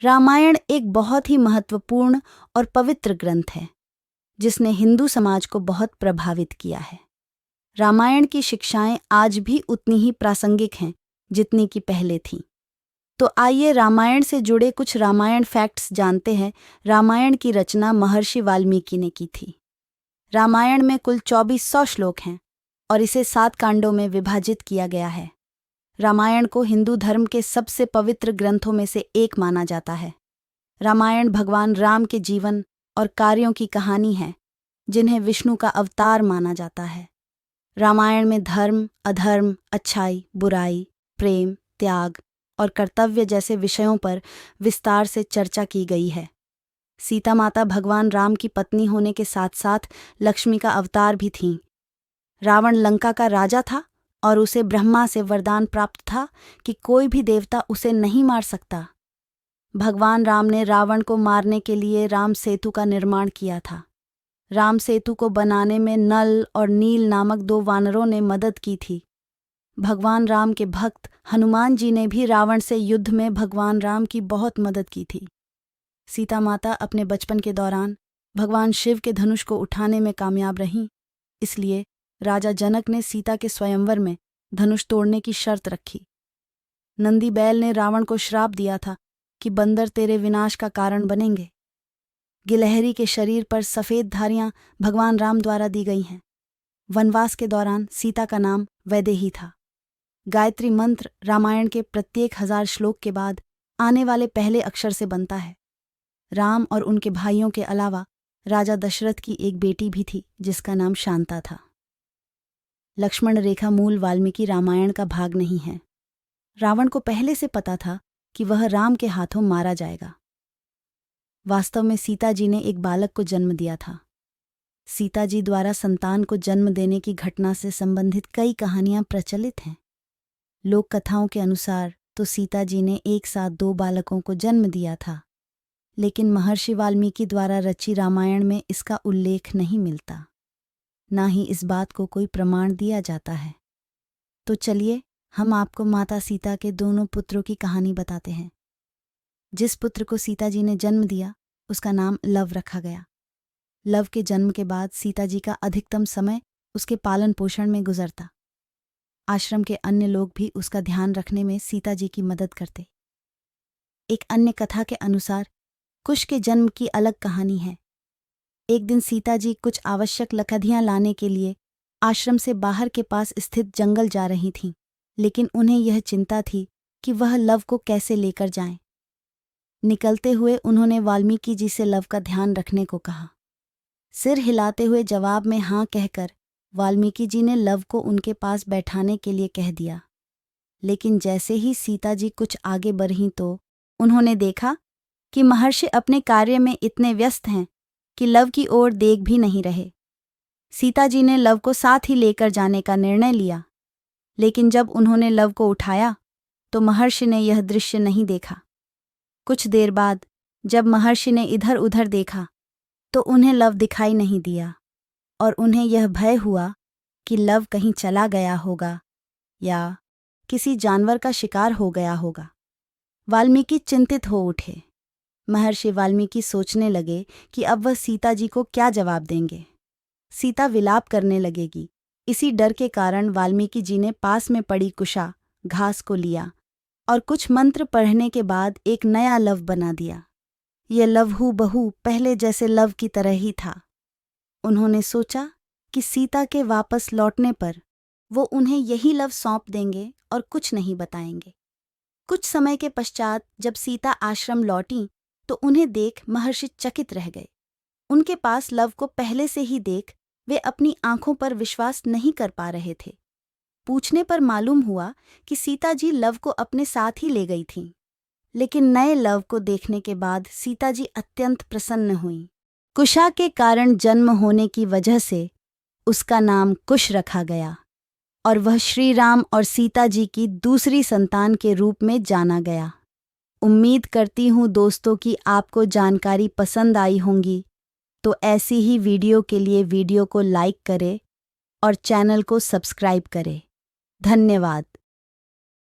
रामायण एक बहुत ही महत्वपूर्ण और पवित्र ग्रंथ है जिसने हिंदू समाज को बहुत प्रभावित किया है। रामायण की शिक्षाएं आज भी उतनी ही प्रासंगिक हैं जितनी कि पहले थीं। तो आइए रामायण से जुड़े कुछ रामायण फैक्ट्स जानते हैं। रामायण की रचना महर्षि वाल्मीकि ने की थी। रामायण में कुल 2400 श्लोक हैं और इसे 7 कांडों में विभाजित किया गया है। रामायण को हिंदू धर्म के सबसे पवित्र ग्रंथों में से एक माना जाता है। रामायण भगवान राम के जीवन और कार्यों की कहानी है जिन्हें विष्णु का अवतार माना जाता है। रामायण में धर्म, अधर्म, अच्छाई, बुराई, प्रेम, त्याग और कर्तव्य जैसे विषयों पर विस्तार से चर्चा की गई है। सीता माता भगवान राम की पत्नी होने के साथ साथ लक्ष्मी का अवतार भी थीं। रावण लंका का राजा था और उसे ब्रह्मा से वरदान प्राप्त था कि कोई भी देवता उसे नहीं मार सकता। भगवान राम ने रावण को मारने के लिए राम सेतु का निर्माण किया था। राम सेतु को बनाने में नल और नील नामक 2 वानरों ने मदद की थी। भगवान राम के भक्त हनुमान जी ने भी रावण से युद्ध में भगवान राम की बहुत मदद की थी। सीता माता अपने बचपन के दौरान भगवान शिव के धनुष को उठाने में कामयाब रहीं, इसलिए राजा जनक ने सीता के स्वयंवर में धनुष तोड़ने की शर्त रखी। नंदी बैल ने रावण को श्राप दिया था कि बंदर तेरे विनाश का कारण बनेंगे। गिलहरी के शरीर पर सफ़ेद धारियां भगवान राम द्वारा दी गई हैं। वनवास के दौरान सीता का नाम वैदेही था। गायत्री मंत्र रामायण के प्रत्येक 1000 श्लोक के बाद आने वाले पहले अक्षर से बनता है। राम और उनके भाइयों के अलावा राजा दशरथ की एक बेटी भी थी जिसका नाम शांता था। लक्ष्मण रेखा मूल वाल्मीकि रामायण का भाग नहीं है। रावण को पहले से पता था कि वह राम के हाथों मारा जाएगा। वास्तव में सीता जी ने एक बालक को जन्म दिया था। सीता जी द्वारा संतान को जन्म देने की घटना से संबंधित कई कहानियां प्रचलित हैं। लोक कथाओं के अनुसार तो सीता जी ने एक साथ 2 बालकों को जन्म दिया था, लेकिन महर्षि वाल्मीकि द्वारा रची रामायण में इसका उल्लेख नहीं मिलता, ना ही इस बात को कोई प्रमाण दिया जाता है। तो चलिए हम आपको माता सीता के दोनों पुत्रों की कहानी बताते हैं। जिस पुत्र को सीता जी ने जन्म दिया उसका नाम लव रखा गया। लव के जन्म के बाद सीता जी का अधिकतम समय उसके पालन पोषण में गुजरता। आश्रम के अन्य लोग भी उसका ध्यान रखने में सीता जी की मदद करते। एक अन्य कथा के अनुसार कुश के जन्म की अलग कहानी है। एक दिन सीता जी कुछ आवश्यक लकड़ियां लाने के लिए आश्रम से बाहर के पास स्थित जंगल जा रही थीं, लेकिन उन्हें यह चिंता थी कि वह लव को कैसे लेकर जाएं। निकलते हुए उन्होंने वाल्मीकि जी से लव का ध्यान रखने को कहा। सिर हिलाते हुए जवाब में हाँ कहकर वाल्मीकि जी ने लव को उनके पास बैठाने के लिए कह दिया। लेकिन जैसे ही सीता जी कुछ आगे बढ़ीं तो उन्होंने देखा कि महर्षि अपने कार्य में इतने व्यस्त हैं कि लव की ओर देख भी नहीं रहे। सीता जी ने लव को साथ ही लेकर जाने का निर्णय लिया, लेकिन जब उन्होंने लव को उठाया तो महर्षि ने यह दृश्य नहीं देखा। कुछ देर बाद जब महर्षि ने इधर उधर देखा तो उन्हें लव दिखाई नहीं दिया और उन्हें यह भय हुआ कि लव कहीं चला गया होगा या किसी जानवर का शिकार हो गया होगा। वाल्मीकि चिंतित हो उठे। महर्षि वाल्मीकि सोचने लगे कि अब वह सीता जी को क्या जवाब देंगे। सीता विलाप करने लगेगी। इसी डर के कारण वाल्मीकि जी ने पास में पड़ी कुशा घास को लिया और कुछ मंत्र पढ़ने के बाद एक नया लव बना दिया। यह लव हूबहू पहले जैसे लव की तरह ही था। उन्होंने सोचा कि सीता के वापस लौटने पर वो उन्हें यही लव सौंप देंगे और कुछ नहीं बताएंगे। कुछ समय के पश्चात जब सीता आश्रम लौटी तो उन्हें देख महर्षि चकित रह गए। उनके पास लव को पहले से ही देख वे अपनी आंखों पर विश्वास नहीं कर पा रहे थे। पूछने पर मालूम हुआ कि सीता जी लव को अपने साथ ही ले गई थीं। लेकिन नए लव को देखने के बाद सीता जी अत्यंत प्रसन्न हुईं। कुशा के कारण जन्म होने की वजह से उसका नाम कुश रखा गया और वह श्री राम और सीता जी की दूसरी संतान के रूप में जाना गया। उम्मीद करती हूँ दोस्तों कि आपको जानकारी पसंद आई होंगी। तो ऐसी ही वीडियो के लिए वीडियो को लाइक करें और चैनल को सब्सक्राइब करें। धन्यवाद।